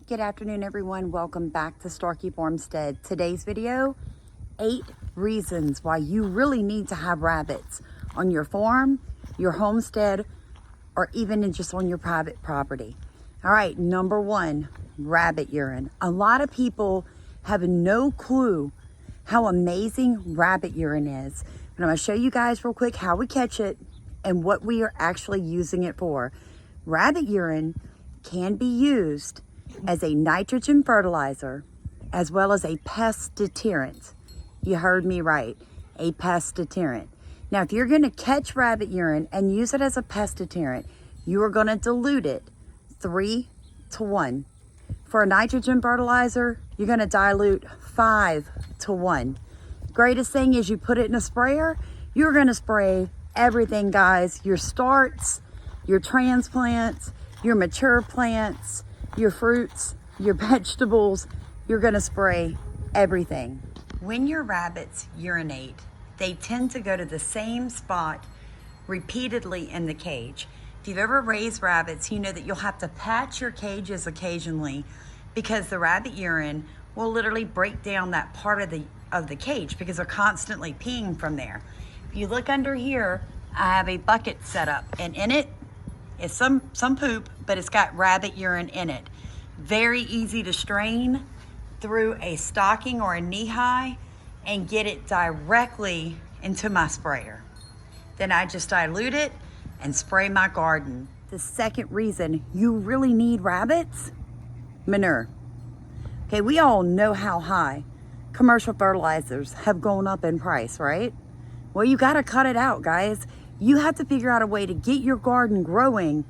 Good afternoon, everyone. Welcome back to Starkey Farmstead. Today's video, 8 reasons why you really need to have rabbits on your farm, your homestead, or even just on your private property. All right, number 1, rabbit urine. A lot of people have no clue how amazing rabbit urine is. And I'm gonna show you guys real quick how we catch it and what we are actually using it for. Rabbit urine can be used as a nitrogen fertilizer as well as a pest deterrent. You heard me right, a pest deterrent. Now, if you're gonna catch rabbit urine and use it as a pest deterrent, you are gonna dilute it 3 to 1. For a nitrogen fertilizer, you're gonna dilute 5 to 1. Greatest thing is you put it in a sprayer, you're gonna spray everything, guys. Your starts, your transplants, your mature plants, your fruits, your vegetables, you're gonna spray everything. When your rabbits urinate, they tend to go to the same spot repeatedly in the cage. If you've ever raised rabbits, you know that you'll have to patch your cages occasionally because the rabbit urine will literally break down that part of the cage because they're constantly peeing from there. If you look under here, I have a bucket set up, and in it is some poop, but it's got rabbit urine in it. Very easy to strain through a stocking or a knee-high and get it directly into my sprayer. Then I just dilute it and spray my garden. The second reason you really need rabbits, manure. Okay, we all know how high commercial fertilizers have gone up in price, right? Well, you gotta cut it out, guys. You have to figure out a way to get your garden growing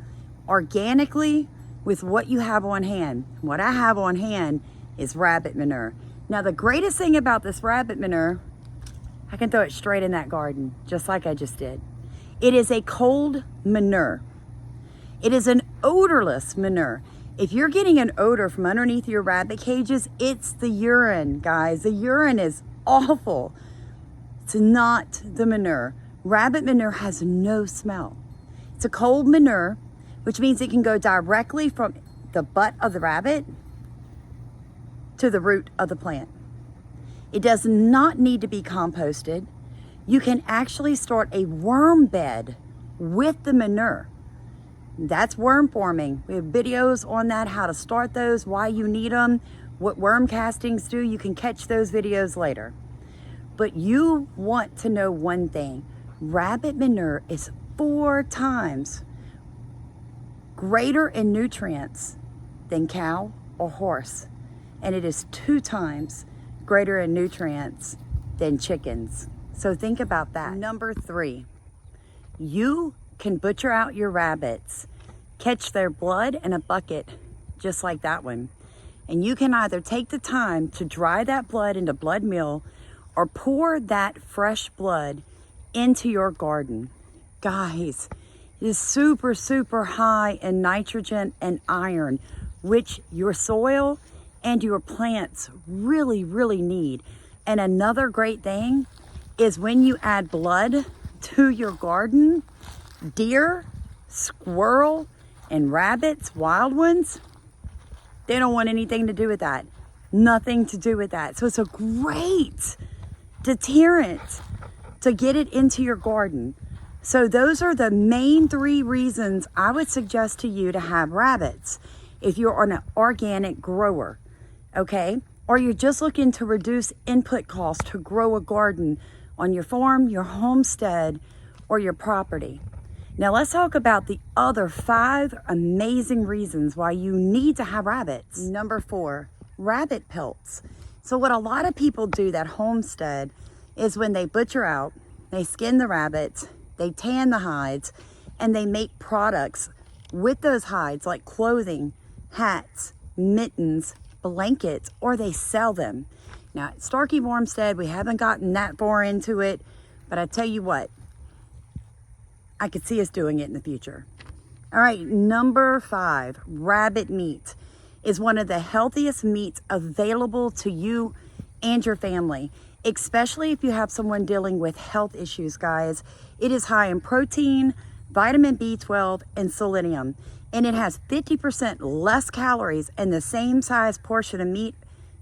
organically with what you have on hand. What I have on hand is rabbit manure. Now, the greatest thing about this rabbit manure, I can throw it straight in that garden, just like I just did. It is a cold manure. It is an odorless manure. If you're getting an odor from underneath your rabbit cages, it's the urine, guys. The urine is awful. It's not the manure. Rabbit manure has no smell. It's a cold manure, which means it can go directly from the butt of the rabbit to the root of the plant. It does not need to be composted. You can actually start a worm bed with the manure. That's worm forming. We have videos on that, how to start those, why you need them, what worm castings do. You can catch those videos later. But you want to know one thing. Rabbit manure is 4 times greater in nutrients than cow or horse. And it is 2 times greater in nutrients than chickens. So think about that. Number 3, you can butcher out your rabbits, catch their blood in a bucket just like that one. And you can either take the time to dry that blood into blood meal or pour that fresh blood into your garden. Guys, it is super, super high in nitrogen and iron, which your soil and your plants really, really need. And another great thing is when you add blood to your garden, deer, squirrel, and rabbits, wild ones, they don't want anything to do with that. Nothing to do with that. So it's a great deterrent to get it into your garden. So those are the main 3 reasons I would suggest to you to have rabbits if you're an organic grower, okay? Or you're just looking to reduce input costs to grow a garden on your farm, your homestead, or your property. Now let's talk about the other 5 amazing reasons why you need to have rabbits. Number 4, rabbit pelts. So what a lot of people do that homestead is when they butcher out, they skin the rabbits, they tan the hides, and they make products with those hides like clothing, hats, mittens, blankets, or they sell them. Now at Starkey Farmstead, we haven't gotten that far into it, but I tell you what, I could see us doing it in the future. All right, number 5, rabbit meat is one of the healthiest meats available to you and your family, especially if you have someone dealing with health issues, guys. It is high in protein, vitamin B12, and selenium. and it has 50% less calories and the same size portion of meat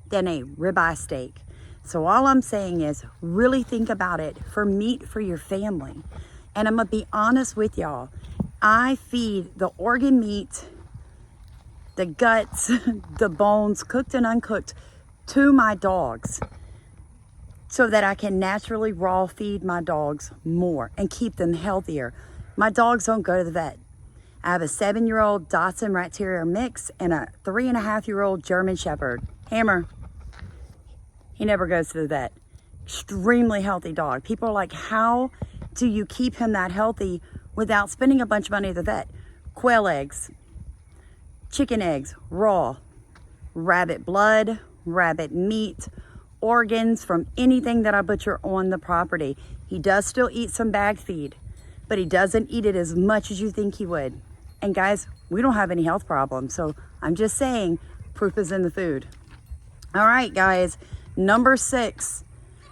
than a ribeye steak. So all I'm saying is really think about it for meat for your family. And I'm gonna be honest with y'all. I feed the organ meat, the guts, the bones, cooked and uncooked, to my dogs so that I can naturally raw feed my dogs more and keep them healthier. My dogs don't go to the vet. I have a 7-year-old Dachshund Rat Terrier mix and a 3.5-year-old German Shepherd. Hammer. He never goes to the vet. Extremely healthy dog. People are like, how do you keep him that healthy without spending a bunch of money at the vet? Quail eggs, chicken eggs, raw, rabbit blood, rabbit meat, organs from anything that I butcher on the property. He does still eat some bag feed, but he doesn't eat it as much as you think he would. And guys, we don't have any health problems. So I'm just saying, proof is in the food. All right, guys, number 6,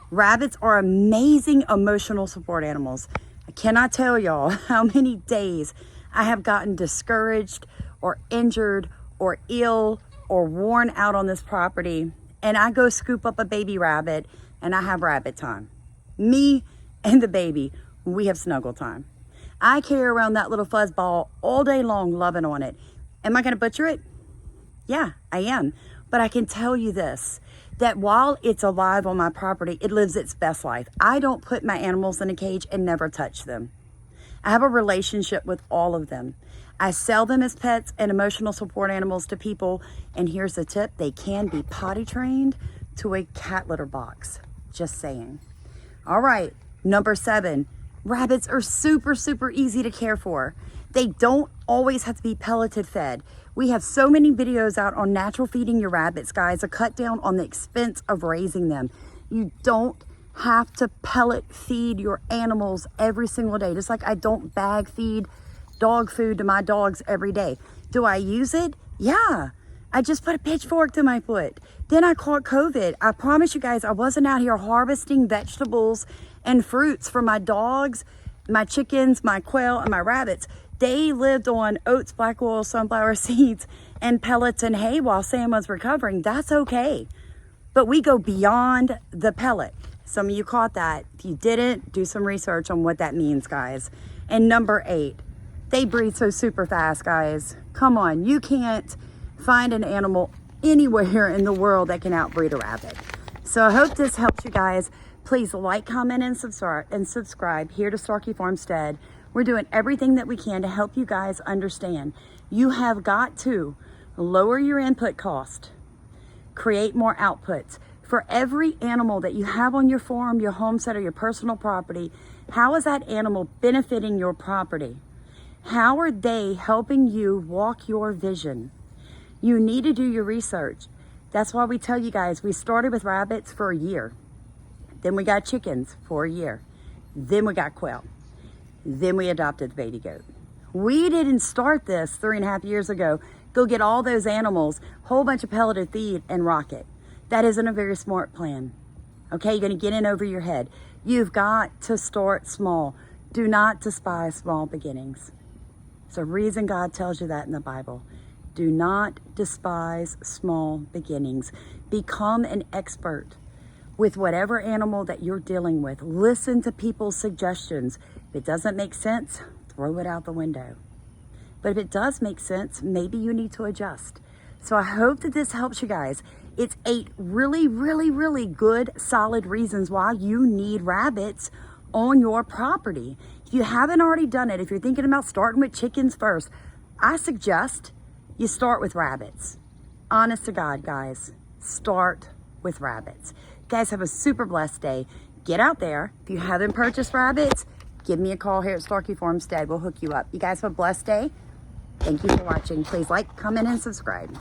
rabbits are amazing emotional support animals. I cannot tell y'all how many days I have gotten discouraged or injured or ill or worn out on this property, and I go scoop up a baby rabbit and I have rabbit time. Me and the baby, we have snuggle time. I carry around that little fuzzball all day long, loving on it. Am I gonna butcher it? Yeah, I am. But I can tell you this, that while it's alive on my property, it lives its best life. I don't put my animals in a cage and never touch them. I have a relationship with all of them. I sell them as pets and emotional support animals to people. And here's the tip, they can be potty trained to a cat litter box. Just saying. All right, number 7, rabbits are super, super easy to care for. They don't always have to be pelleted fed. We have so many videos out on natural feeding your rabbits, guys, a cut down on the expense of raising them. You don't have to pellet feed your animals every single day. Just like I don't bag feed dog food to my dogs every day. Do I use it? Yeah. I just put a pitchfork to my foot. Then I caught COVID. I promise you guys, I wasn't out here harvesting vegetables and fruits for my dogs, my chickens, my quail, and my rabbits. They lived on oats, black oil, sunflower seeds, and pellets and hay while Sam was recovering. That's okay. But we go beyond the pellet. Some of you caught that. If you didn't, do some research on what that means, guys. And number 8, they breed so super fast, guys. Come on, you can't find an animal anywhere in the world that can outbreed a rabbit. So I hope this helps you guys. Please like, comment, and subscribe here to Starkey Farmstead. We're doing everything that we can to help you guys understand. You have got to lower your input cost, create more outputs. For every animal that you have on your farm, your homestead, or your personal property, how is that animal benefiting your property? How are they helping you walk your vision? You need to do your research. That's why we tell you guys, we started with rabbits for a year. Then we got chickens for a year. Then we got quail. Then we adopted the baby goat. We didn't start this 3.5 years ago. Go get all those animals, whole bunch of pelleted feed, and rock it. That isn't a very smart plan. Okay, you're gonna get in over your head. You've got to start small. Do not despise small beginnings. It's a reason God tells you that in the Bible. Do not despise small beginnings. Become an expert with whatever animal that you're dealing with. Listen to people's suggestions. If it doesn't make sense, throw it out the window. But if it does make sense, maybe you need to adjust. So I hope that this helps you guys. It's 8 really, really, really good, solid reasons why you need rabbits on your property. If you haven't already done it, if you're thinking about starting with chickens first, I suggest you start with rabbits. Honest to God, guys, start with rabbits. You guys have a super blessed day. Get out there. If you haven't purchased rabbits, give me a call here at Starkey Farmstead. We'll hook you up. You guys have a blessed day. Thank you for watching. Please like, comment, and subscribe.